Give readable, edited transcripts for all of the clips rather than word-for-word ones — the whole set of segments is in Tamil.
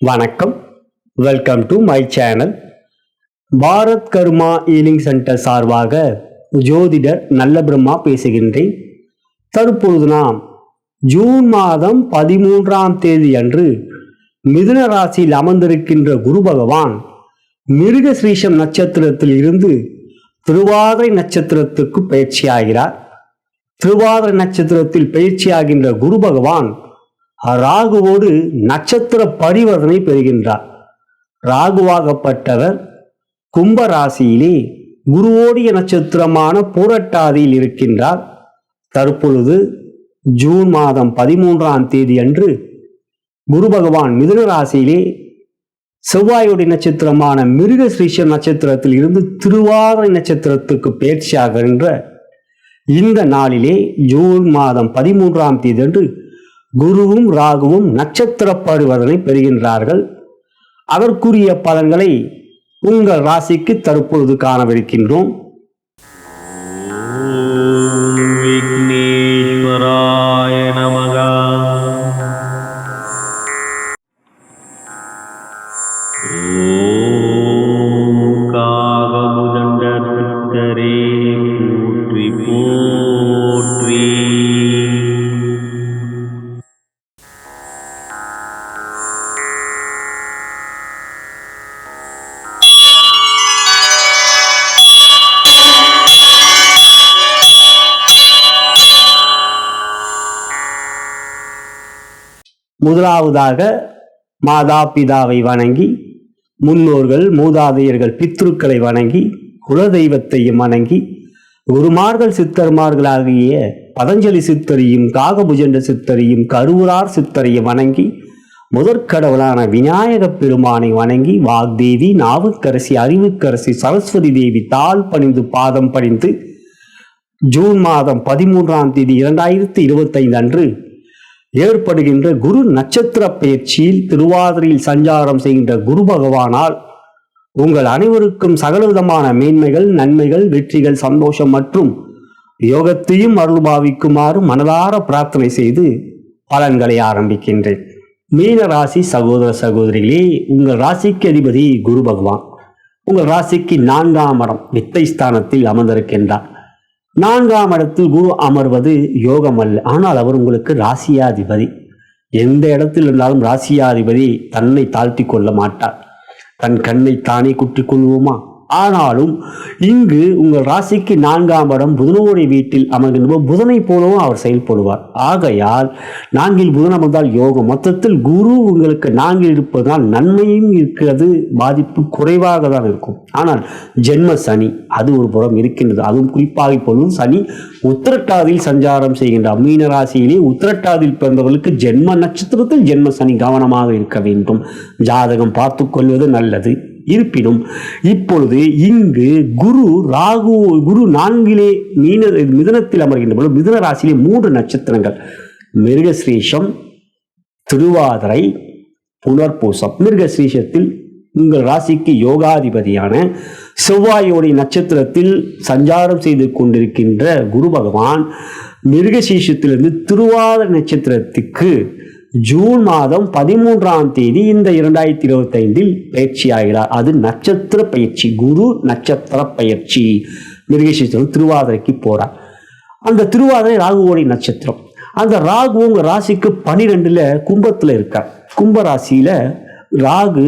வணக்கம், welcome to my channel. Bharat karma healing centre சார்பாக ஜோதிடர் நல்ல பிரம்மா பேசுகின்றேன். தற்பொழுது நாம் ஜூன் மாதம் 13ஆம் தேதி அன்று மிதுன ராசியில் அமர்ந்திருக்கின்ற குரு பகவான் மிருகஸ்ரீஷம் நட்சத்திரத்தில் இருந்து திருவாதிரை நட்சத்திரத்துக்கு பயிற்சியாகிறார். திருவாதிரை நட்சத்திரத்தில் பயிற்சியாகின்ற குரு பகவான் ராகுவோடு நட்சத்திர பரிவர்த்தனை பெறுகின்றார். ராகுவாகப்பட்டவர் கும்ப ராசியிலே குருவோடைய நட்சத்திரமான பூரட்டாதியில் இருக்கின்றார். தற்பொழுது ஜூன் மாதம் 13ஆம் தேதி அன்று குரு பகவான் மிதுன ராசியிலே செவ்வாயுடைய நட்சத்திரமான மிருகஸ்ரீஷம் நட்சத்திரத்தில் இருந்து திருவாதிரை நட்சத்திரத்துக்கு பயிற்சியாகின்ற இந்த நாளிலே ஜூன் மாதம் 13ஆம் தேதி அன்று குருவும் ராகுவும் நட்சத்திர பரிவர்த்தனை பெறுகின்றார்கள். அதற்குரிய பலன்களை உங்கள் ராசிக்கு தற்பொழுது காணவிருக்கின்றோம். விக்னேஸ்வராய நமக. ஓம் காகபுதண்டரே போற்றி போற்றி. முதலாவதாக மாதா பிதாவை வணங்கி, முன்னோர்கள் மூதாதையர்கள் பித்ருக்களை வணங்கி, குலதெய்வத்தையும் வணங்கி, குருமார்கள் சித்தர்மார்களாகிய பதஞ்சலி சித்தரையும் காகபுஜண்ட சித்தரையும் கருவூரார் சித்தரையும் வணங்கி, முதற்கடவுளான விநாயக பெருமானை வணங்கி, வாக்தேவி நாவுக்கரசி அறிவுக்கரசி சரஸ்வதி தேவி தாழ் பணிந்து பாதம் பணிந்து ஜூன் மாதம் 13ஆம் தேதி 2025 அன்று ஏற்படுகின்ற குரு நட்சத்திர பயிற்சியில் திருவாதிரையில் சஞ்சாரம் செய்கின்ற குரு பகவானால் உங்கள் அனைவருக்கும் சகலவிதமான மேன்மைகள், நன்மைகள், வெற்றிகள், சந்தோஷம் மற்றும் யோகத்தையும் அருள்பாவிக்குமாறு மனதார பிரார்த்தனை செய்து பலன்களை ஆரம்பிக்கின்றேன். மீன ராசி சகோதர சகோதரிகளே, உங்கள் ராசிக்கு அதிபதி குரு பகவான் உங்கள் ராசிக்கு 4ஆம் இடம் வித்தை ஸ்தானத்தில் அமர்ந்திருக்கின்றார். 4ஆம் இடத்தில் குரு அமர்வது யோகம் அல்ல, ஆனால் அவர் உங்களுக்கு ராசியாதிபதி. எந்த இடத்தில் இருந்தாலும் ராசியாதிபதி தன்னை தாழ்த்தி கொள்ள மாட்டார். தன் கண்ணை தானே குற்றிக் கொள்வோமா? ஆனாலும் இங்கு உங்கள் ராசிக்கு 4ஆம் இடம் புதனுடைய வீட்டில் அமர்கின்ற புதனை போலவும் அவர் செயல்படுவார். ஆகையால் 4இல் புதன் அமர்ந்தால் யோகம். மொத்தத்தில் குரு உங்களுக்கு 4இல் இருப்பதனால் நன்மையும் இருக்கிறது, பாதிப்பு குறைவாக தான் இருக்கும். ஆனால் ஜென்ம சனி அது ஒரு புறம் இருக்கின்றது. அதுவும் குறிப்பாக இப்பொழுது சனி உத்திரட்டாதியில் சஞ்சாரம் செய்கின்றார். மீன ராசியிலே உத்திரட்டாதியில் பிறந்தவர்களுக்கு ஜென்ம நட்சத்திரத்தில் ஜென்ம சனி கவனமாக இருக்க வேண்டும். ஜாதகம் பார்த்து கொள்வது நல்லது. இருப்பினும் இப்பொழுது இங்கு குரு 4இலே மிதுனத்தில் அமர்கின்ற பொழுது மிதுன ராசியிலே 3 நட்சத்திரங்கள் மிருகஸ்ரீஷம், திருவாதிரை, புனர்பூசம். மிருகஸ்ரீஷத்தில் உங்கள் ராசிக்கு யோகாதிபதியான செவ்வாயோடைய நட்சத்திரத்தில் சஞ்சாரம் செய்து கொண்டிருக்கின்ற குரு பகவான் மிருகசீஷத்திலிருந்து திருவாதிரை நட்சத்திரத்துக்கு ஜூன் மாதம் 13ஆம் தேதி இந்த 2025 பயிற்சியாகிறார். அது நட்சத்திர பயிற்சி, குரு நட்சத்திர பயிற்சி. மிருகசீஷத்தில் திருவாதிரைக்கு போறார். அந்த திருவாதிரை ராகுவோடைய நட்சத்திரம். அந்த ராகு உங்க ராசிக்கு 12ல கும்பத்துல இருக்கார். கும்ப ராசியில ராகு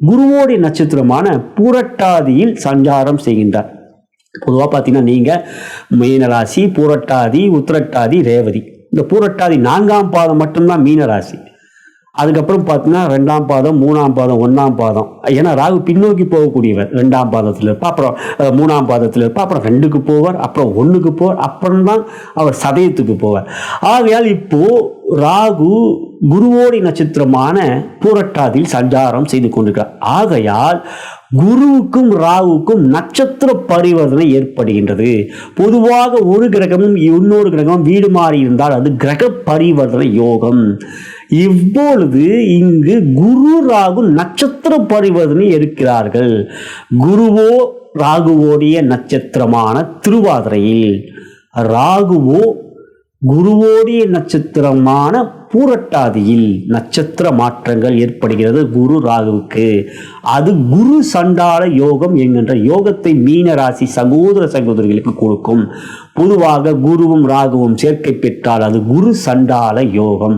குருவோடைய நட்சத்திரமான பூரட்டாதியில் சஞ்சாரம் செய்கின்றார். பொதுவாக பார்த்தீங்கன்னா நீங்க மீனராசி, பூரட்டாதி, உத்திரட்டாதி, ரேவதி. இந்த பூரட்டாதி 4ஆம் பாதம் மட்டும்தான் மீனராசி. அதுக்கப்புறம் பார்த்தீங்கன்னா 2ஆம் பாதம், 3ஆம் பாதம், 1ஆம் பாதம். ஏன்னா ராகு பின்னோக்கி போகக்கூடியவர். 2ஆம் பாதத்தில் இருப்பார், அப்புறம் 3ஆம் பாதத்தில் இருப்பார், அப்புறம் 2க்கு போவார், அப்புறம் 1க்கு போவார், அப்புறம்தான் அவர் சதயத்துக்கு போவார். ஆகையால் இப்போ ராகு குருவோடி நட்சத்திரமான பூரட்டாதியில் சஞ்சாரம் செய்து கொண்டிருக்கிறார். ஆகையால் குருவுக்கும் ராகுக்கும் நட்சத்திர பரிவர்த்தனை ஏற்படுகின்றது. பொதுவாக ஒரு கிரகமும் இன்னொரு கிரகமும் வீடு மாறி இருந்தால் அது கிரக பரிவர்த்தனை யோகம். இப்பொழுது இங்கு குரு ராகு நட்சத்திர பரிவர்த்தனை இருக்கிறார்கள். குருவோ ராகுவோடைய நட்சத்திரமான திருவாதிரையில், ராகுவோ குருவோடைய நட்சத்திரமான பூரட்டாதியில் நட்சத்திர மாற்றங்கள் ஏற்படுகிறது குரு ராகுவுக்கு. அது குரு சண்டால யோகம் என்கின்ற யோகத்தை மீன ராசி சகோதர சகோதரிகளுக்கு கொடுக்கும். பொதுவாக குருவும் ராகுவும் சேர்க்கை பெற்றால் அது குரு சண்டால யோகம்.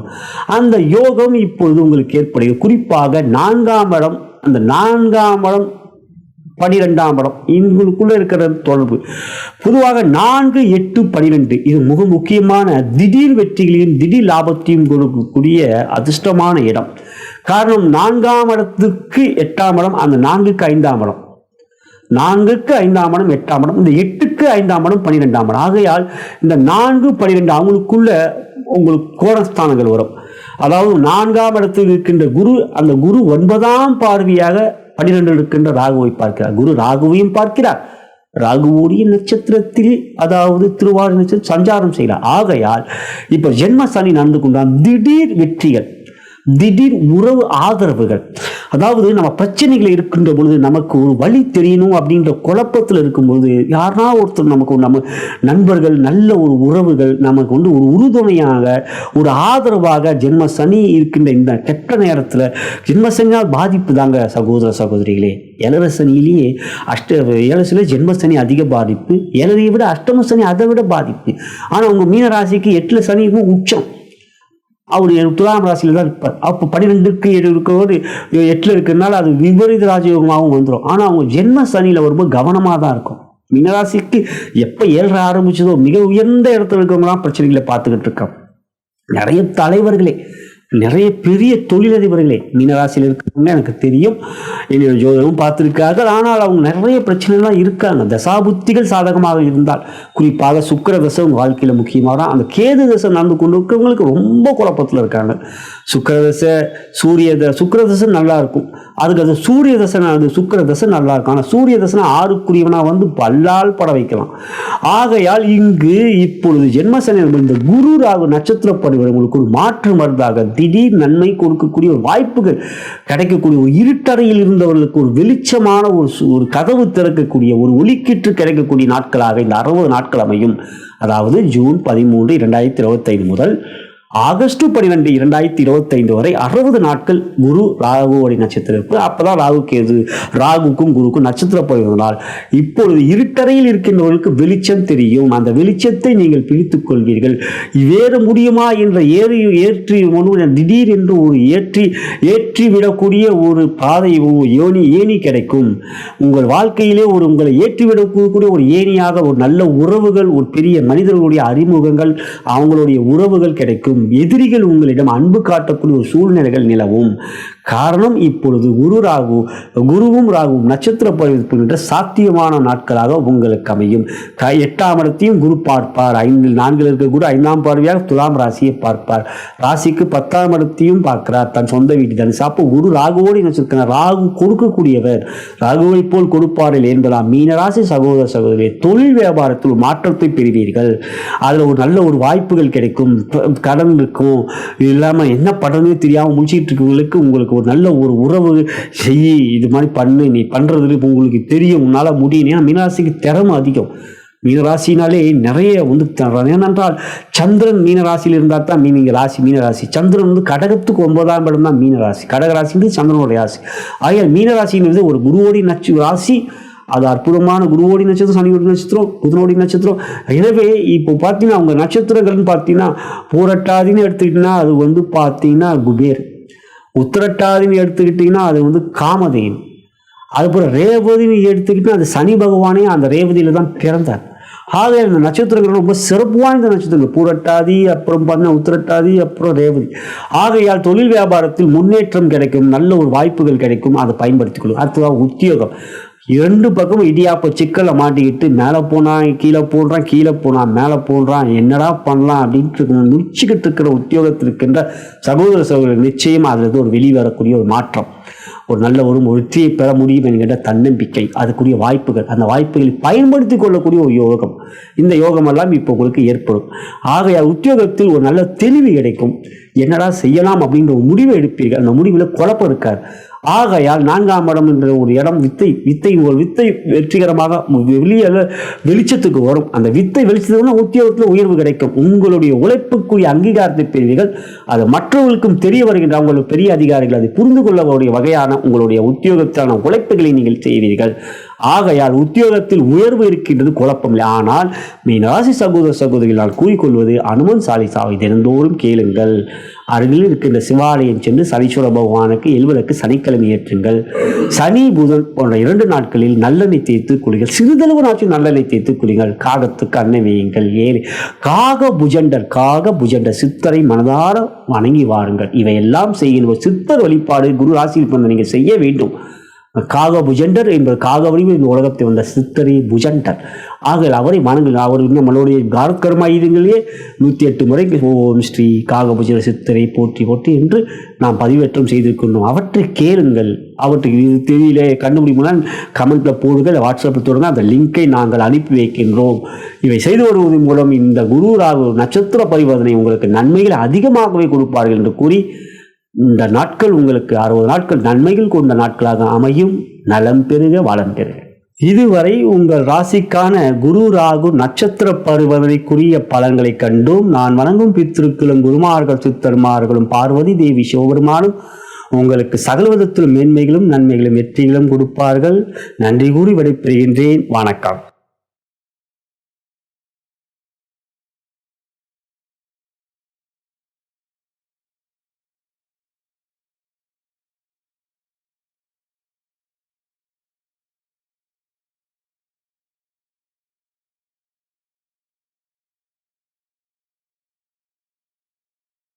அந்த யோகம் இப்பொழுது உங்களுக்கு ஏற்படுகிறது. குறிப்பாக 4ஆம் இடம், அந்த 4ஆம் இடம் 12ஆம் இடம் இவங்களுக்குள்ள இருக்கிற தொடர்பு பொதுவாக 4, 8, 12 இது மிக முக்கியமான திடீர் வெற்றிகளையும் திடீர் லாபத்தையும் கொடுக்கக்கூடிய அதிர்ஷ்டமான இடம். காரணம் 4ஆம் இடத்துக்கு 8ஆம் இடம், அந்த 4க்கு 5ஆம் இடம், 4க்கு 5ஆம் இடம் 8ஆம் இடம், இந்த 8க்கு 5ஆம் இடம் 12ஆம் இடம். ஆகையால் இந்த 4, 12 அவங்களுக்குள்ள உங்களுக்கு கோணஸ்தானங்கள் வரும். அதாவது 4ஆம் இடத்தில் இருக்கின்ற குரு, அந்த குரு 9ஆம் பார்வையாக 12 இருக்கின்ற ராகுவை பார்க்கிறார். குரு ராகுவையும் பார்க்கிறார். ராகுவோடைய நட்சத்திரத்தில், அதாவது திருவாரூர் நட்சத்திரம் சஞ்சாரம் செய்கிறார். ஆகையால் இப்ப ஜென்ம சனி நடந்து கொண்டால் திடீர் வெற்றிகள், திடீர் உறவு ஆதரவுகள், அதாவது நம்ம பிரச்சனைகள் இருக்கின்ற பொழுது நமக்கு ஒரு வழி தெரியணும் அப்படின்ற குழப்பத்தில் இருக்கும்பொழுது யாரா ஒருத்தர் நமக்கு நம்ம நண்பர்கள், நல்ல ஒரு உறவுகள் நமக்கு ஒரு உறுதுணையாக ஒரு ஆதரவாக ஜென்ம சனி இருக்கின்ற இந்த கெட்ட நேரத்தில் ஜென்ம சனியால் பாதிப்பு தாங்க சகோதர சகோதரிகளே. ஏழரை சனியிலேயே ஏழரை ஜென்ம சனி அதிக பாதிப்பு, ஏழரையை விட அஷ்டம சனி அதை விட பாதிப்பு. ஆனால் உங்க மீன ராசிக்கு 8 சனிக்கும் உச்சம். அவர் துலாம் ராசியில தான் இருப்பார். அப்போ 12க்கு 7 இருக்கிறவர் 8 இருக்கிறதுனால அது விபரீத ராஜயோகமாகவும் வந்துடும். ஆனால் அவங்க ஜென்ம சனியில் வரும்போது கவனமாக தான் இருக்கும். மீனராசிக்கு எப்போ 7 ஆரம்பிச்சதோ மிக உயர்ந்த இடத்துல இருக்கவங்களாம் பிரச்சனைகளை பார்த்துக்கிட்டு இருக்கோம். நிறைய தலைவர்களே, நிறைய பெரிய தொழிலதிபர்களே மீனராசியில் இருக்கிறவங்க எனக்கு தெரியும், என்னுடைய ஜோதிடமும் பார்த்துருக்கார்கள். ஆனால் அவங்க நிறைய பிரச்சனைலாம் இருக்காங்க. தசாபுத்திகள் சாதகமாக இருந்தால், குறிப்பாக சுக்கிர தசை உங்கள் வாழ்க்கையில் முக்கியமாக, அந்த கேது தசை நடந்து கொண்டு இருக்கிறவங்களுக்கு ரொம்ப குழப்பத்தில் இருக்காங்க. சுக்கிர தசை சுக்கிர தசை நல்லா இருக்கும், அதுக்கு அது சூரிய தசை, அது சுக்கிர தசை நல்லா இருக்கும். ஆனால் சூரிய தசை 6க்குரியவனா வந்து பல்லால் பட வைக்கலாம். ஆகையால் இங்கு இப்பொழுது ஜென்மசனி இந்த குரு ராகு நட்சத்திரப்படி உங்களுக்கு ஒரு மாற்று மருந்தாக திடீர் நன்மை கொடுக்கக்கூடிய ஒரு வாய்ப்புகள் கிடைக்கக்கூடிய, ஒரு இருட்டறையில் இருந்தவர்களுக்கு ஒரு வெளிச்சமான ஒரு கதவு திறக்கக்கூடிய, ஒரு ஒளிக்கீற்று கிடைக்கக்கூடிய நாட்களாக இந்த 60 நாட்கள் அமையும். அதாவது ஜூன் 13, 2025 முதல் ஆகஸ்ட் 12, 2025 வரை 60 நாட்கள் குரு ராகுவோடைய நட்சத்திரம் இருக்கு. அப்பதான் ராகுக்கும் குருக்கும் நட்சத்திர போயிருந்தால் இப்பொழுது இருட்டறையில் இருக்கின்றவர்களுக்கு வெளிச்சம் தெரியும். அந்த வெளிச்சத்தை நீங்கள் பிடித்துக் கொள்வீர்கள். வேறு முடியுமா என்ற ஏற்றி திடீர் என்று ஒரு ஏற்றி விடக்கூடிய ஒரு பாதை ஏணி கிடைக்கும். உங்கள் வாழ்க்கையிலே உங்களை ஏற்றிவிடக்கூடிய ஒரு ஏணியாக ஒரு நல்ல உறவுகள், ஒரு பெரிய மனிதர்களுடைய அறிமுகங்கள், அவங்களுடைய உறவுகள் கிடைக்கும். எதிரிகள் உங்களிடம் அன்பு காட்டக்கூடிய ஒரு சூழ்நிலைகள் நிலவும். காரணம் இப்பொழுது குருவும் ராகுவும் நட்சத்திர பரிவர்த்தனை சாத்தியமான நாட்களாக உங்களுக்கு அமையும். 8ஆம் இடத்தையும் குரு பார்ப்பார். 4 இருக்க குரு 5ஆம் பார்வையாக துலாம் ராசியை பார்ப்பார். ராசிக்கு 10ஆம் இடத்தையும் பார்க்கிறார், தன் சொந்த வீட்டு தனுசு. அப்போ குரு ராகுவோடு நினைச்சிருக்கிறார். ராகு கொடுக்கக்கூடியவர், ராகுவை போல் கொடுப்பாரில் என்பதாம். மீனராசி சகோதர சகோதரி, தொழில் வியாபாரத்தில் ஒரு மாற்றத்தை பெறுவீர்கள். அதில் ஒரு நல்ல ஒரு வாய்ப்புகள் கிடைக்கும். கடன் இருக்கும், இல்லாமல் என்ன பண்ணுறதுன்னு தெரியாமல் முடிச்சுட்டு இருக்கவங்களுக்கு உங்களுக்கு ஒரு நல்ல ஒரு உறவு செய்ய, இது மாதிரி பண்ணு, நீ பண்றது உங்களுக்கு தெரியும், உன்னால முடியும். ஏன்னா மீனராசிக்கு திறமை அதிகம். மீனராசினாலே நிறைய ஏனென்றால் சந்திரன் மீனராசியில் இருந்தால் தான் மீனராசி. சந்திரன் கடகத்துக்கு 9ஆம் இடம் தான் மீனராசி. கடகராசி சந்திரனுடைய ராசி. ஆகிய மீனராசிங்கிறது ஒரு குருவோடி ராசி. அது அற்புதமான குருவோடி நட்சத்திரம், சனியோடி நட்சத்திரம், புதனோடி நட்சத்திரம். எனவே இப்போ பார்த்தீங்கன்னா அவங்க நட்சத்திரங்கள்னு பார்த்தீங்கன்னா பூரட்டாதின்னு எடுத்துக்கிட்டீங்கன்னா அது பார்த்தீங்கன்னா குபேர், உத்திரட்டாதின்னு எடுத்துக்கிட்டீங்கன்னா அது காமதேன், அதுபோல் ரேவதின்னு எடுத்துக்கிட்டீங்கன்னா அது சனி பகவானே அந்த ரேவதியில தான் பிறந்தார். ஆக இந்த நட்சத்திரங்கள் ரொம்ப சிறப்பு வாய்ந்த நட்சத்திரங்கள். பூரட்டாதி, அப்புறம் பார்த்தீங்கன்னா உத்திரட்டாதி, அப்புறம் ரேவதி. ஆகையால் தொழில் வியாபாரத்தில் முன்னேற்றம் கிடைக்கும், நல்ல ஒரு வாய்ப்புகள் கிடைக்கும், அதை பயன்படுத்திக் கொள்ளும். அடுத்ததாக உத்தியோகம். 2 பக்கமும் இடியாப்ப சிக்கலை மாட்டிக்கிட்டு மேலே போனால் கீழே போடுறான், கீழே போனால் மேலே போடுறான், என்னடா பண்ணலாம் அப்படின்ட்டு முடிச்சுக்கிட்டு இருக்கிற உத்தியோகத்தில் இருக்கின்ற சகோதர சகோதரர் நிச்சயம் அதில் ஒரு வெளிவரக்கூடிய ஒரு மாற்றம், ஒரு நல்ல ஒரு வெற்றியை பெற முடியும் என்கின்ற தன்னம்பிக்கை, அதுக்குரிய வாய்ப்புகள், அந்த வாய்ப்புகளை பயன்படுத்தி கொள்ளக்கூடிய ஒரு யோகம். இந்த யோகமெல்லாம் இப்போ உங்களுக்கு ஏற்படும். ஆகையால் உத்தியோகத்தில் ஒரு நல்ல தெளிவு கிடைக்கும். என்னடா செய்யலாம் அப்படின்ற ஒரு முடிவை எடுப்பீர்கள். அந்த முடிவில் குழப்பம் இருக்காது. ஆகையால் 4ஆம் இடம் என்ற ஒரு இடம் வித்தை வெற்றிகரமாக வெளிச்சத்துக்கு வரும். அந்த வித்தை வெளிச்சத்துக்கு உத்தியோகத்தில் உயர்வு கிடைக்கும். உங்களுடைய உழைப்புக்குரிய அங்கீகாரத்தை பெறுவீர்கள். அது மற்றவர்களுக்கும் தெரிய வருகின்ற உங்களுக்கு பெரிய அதிகாரிகள் அதை புரிந்து கொள்ளக்கூடிய வகையான உங்களுடைய உத்தியோகத்திலான உழைப்புகளை நீங்கள் செய்வீர்கள். ஆகையால் உத்தியோகத்தில் உயர்வு இருக்கின்றது, குழப்பம் இல்லை. ஆனால் மீனராசி சகோதர சகோதரிகள் நான் கூறிக்கொள்வது அனுமன் சாலிசாவை தினந்தோறும் கேளுங்கள். அருகில் இருக்கின்ற சிவாலயம் சென்று சனீஸ்வர பகவானுக்கு எழுவதற்கு சனிக்கிழமை ஏற்றுங்கள். சனி புதன் போன்ற 2 நாட்களில் நல்லெண்ணெய் தேய்த்து குளிங்கள். சிறிதளவு நாட்கள் நல்லெண்ணெய் தேய்த்து குளிங்கள். காகத்துக்கு அன்னை வையுங்கள். காக புஜண்டர் சித்தரை மனதார வணங்கி வாருங்கள். இவையெல்லாம் செய்கின்ற சித்தர் வழிபாடு குரு ராசியில் நீங்கள் செய்ய வேண்டும். காக புஜண்டர் என்பது காக வடிவில் இந்த உலகத்தை வந்த சித்தரி புஜண்டர். ஆக அவரை வணங்குங்கள். அவர் இன்னும் நம்மளுடைய காரக்கர்மாயுதங்களிலே 108 முறைக்கு ஓம் ஸ்ரீ காக புஜண்டர் சித்தரை போற்றி போற்றி என்று நாம் பதிவேற்றம் செய்திருக்கின்றோம். அவற்றை கேளுங்கள். அவற்றுக்கு இது தெரியல கண்டுபிடிக்கலாம், கமெண்ட்ல போடுங்கள், வாட்ஸ்அப்பில் தொடங்க, அந்த லிங்கை நாங்கள் அனுப்பி வைக்கின்றோம். இவை செய்து வருவதன் மூலம் இந்த குரு ராகு நட்சத்திர பரிவர்த்தனை உங்களுக்கு நன்மைகள் அதிகமாகவே கொடுப்பார்கள் என்று கூறி இந்த நாட்கள் உங்களுக்கு 60 நாட்கள் நன்மைகள் கொண்ட நாட்களாக அமையும். நலம் பெருக வளம் பெறுக. இதுவரை உங்கள் ராசிக்கான குரு ராகு நட்சத்திர பரிவர்த்தனைக்குரிய பலன்களை கண்டோம். நான் வணங்கும் பித்திருக்களும் குருமார்கள் சித்தர்மார்களும் பார்வதி தேவி சிவபெருமானும் உங்களுக்கு சகல விதத்திலும் மேன்மைகளும் நன்மைகளும் வெற்றிகளும் கொடுப்பார்கள். நன்றி கூறி விடைபெறுகின்றேன். வணக்கம்.